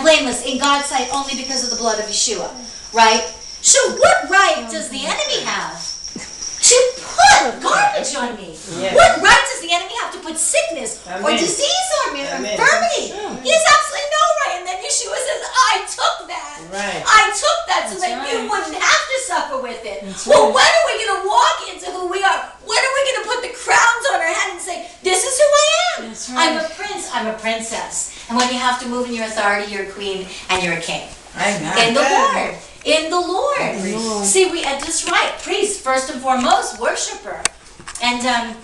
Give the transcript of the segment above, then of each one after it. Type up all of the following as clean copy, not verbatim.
blameless in God's sight only because of the blood of Yeshua, right? So what right does the enemy have to put garbage on me? Yes. What right does the enemy have to put sickness or disease on me or infirmity? He has absolutely no right. And then Yeshua says, I took that. Right. I took that so that you wouldn't have to suffer with it. Well, when are we going to walk into who we are? When are we going to put the crowns on our head and say, this is who I am? That's right. I'm a prince. I'm a princess. And when you have to move in your authority, you're a queen and you're a king. In the Lord. In the Lord. See, that's right. Priest, first and foremost, worshiper. And a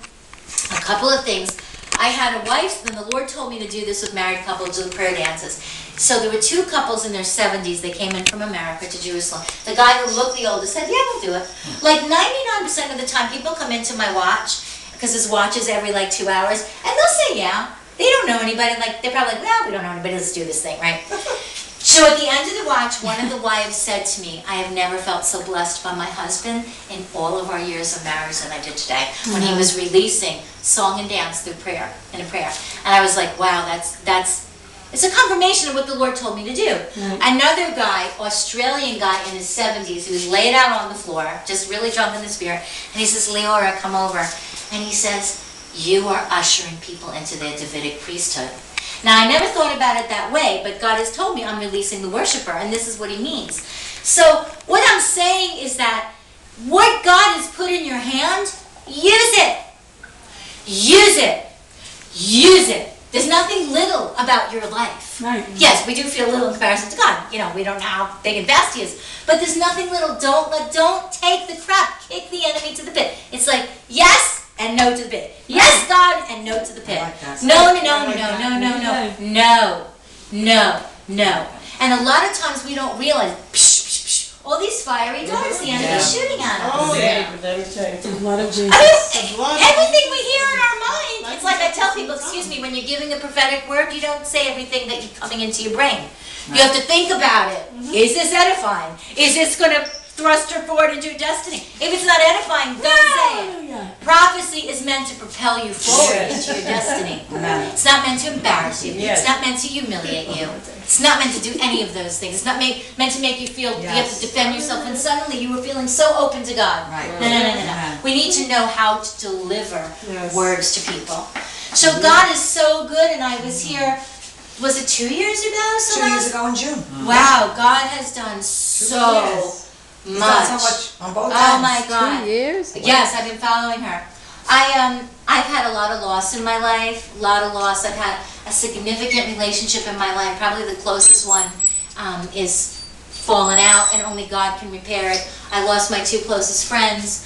couple of things. I had a wife, and the Lord told me to do this with married couples, do prayer dances. So there were two couples in their 70s. They came in from America to Jerusalem. The guy who looked the oldest said, yeah, we'll do it. Like 99% of the time, people come into my watch, because his watch is every like 2 hours, and they'll say, yeah. They don't know anybody. Like, they're probably like, well, we don't know anybody. Let's do this thing, right? So at the end of the watch, one of the wives said to me, I have never felt so blessed by my husband in all of our years of marriage than I did today, when he was releasing song and dance through prayer, in a prayer. And I was like, wow, it's a confirmation of what the Lord told me to do. Another guy, Australian guy in his 70s, who was laid out on the floor, just really drunk in the spirit, and he says, Liora, come over. And he says, you are ushering people into their Davidic priesthood. Now, I never thought about it that way, but God has told me I'm releasing the worshiper, and this is what he means. So, what I'm saying is that what God has put in your hand, use it. Use it. Use it. There's nothing little about your life. Right. Yes, we do feel little in comparison to God. You know, we don't know how big and vast he is. But there's nothing little. Don't take the crap. Kick the enemy to the pit. It's like, yes, and no to the pit. Yes, God, and no to the pit. No, no, no, no, no, no, no, no, no, no. And a lot of times we don't realize, all these fiery darts the enemy is shooting at us. Oh, yeah. Let me tell you. The blood of Jesus. I mean, everything we hear in our mind, it's like I tell people, excuse me, when you're giving a prophetic word, you don't say everything that you're coming into your brain. You have to think about it. Is this edifying? Is this going to thrust her forward into her destiny? If it's not edifying, don't say it. Prophecy is meant to propel you forward into your destiny. It's not meant to embarrass you. It's not meant to humiliate you. It's not meant to do any of those things. It's not meant to make you feel you have to defend yourself and suddenly you were feeling so open to God. No, no, no, no, no. We need to know how to deliver words to people. So God is so good, and I was here, was it 2 years ago? 2 years ago in June. Wow, God has done so much. So much on both Oh ends. my God. 2 years? Yes, I've been following her. I've had a lot of loss in my life, a lot of loss. I've had a significant relationship in my life. Probably the closest one is fallen out, and only God can repair it. I lost my two closest friends.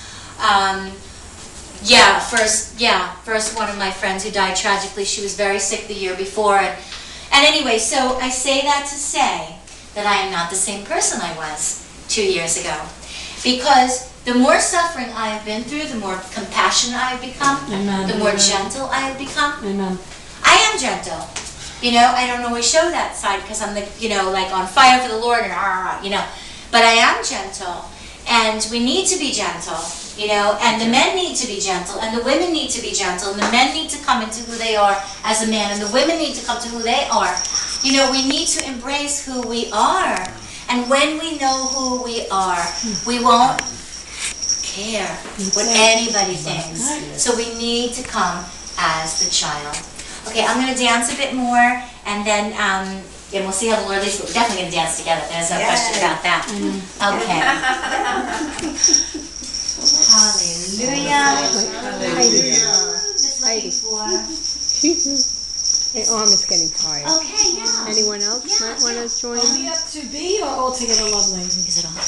First one of my friends who died tragically. She was very sick the year before. And anyway, so I say that to say that I am not the same person I was 2 years ago. Because the more suffering I have been through, the more compassionate I have become, the more gentle I have become. I am gentle. You know, I don't always show that side because I'm like on fire for the Lord and but I am gentle. And we need to be gentle, and the men need to be gentle, and the women need to be gentle, and the men need to come into who they are as a man, and the women need to come to who they are. We need to embrace who we are. And when we know who we are, we won't care what anybody thinks. So we need to come as the child. Okay, I'm going to dance a bit more, and then and we'll see how the Lord leads. We're definitely going to dance together. There's no question about that. Okay. Hallelujah. Just looking for. My arm is getting tired. Okay, yeah. Anyone else might want to join? Are we up to B or Altogether Lovely? Is it all?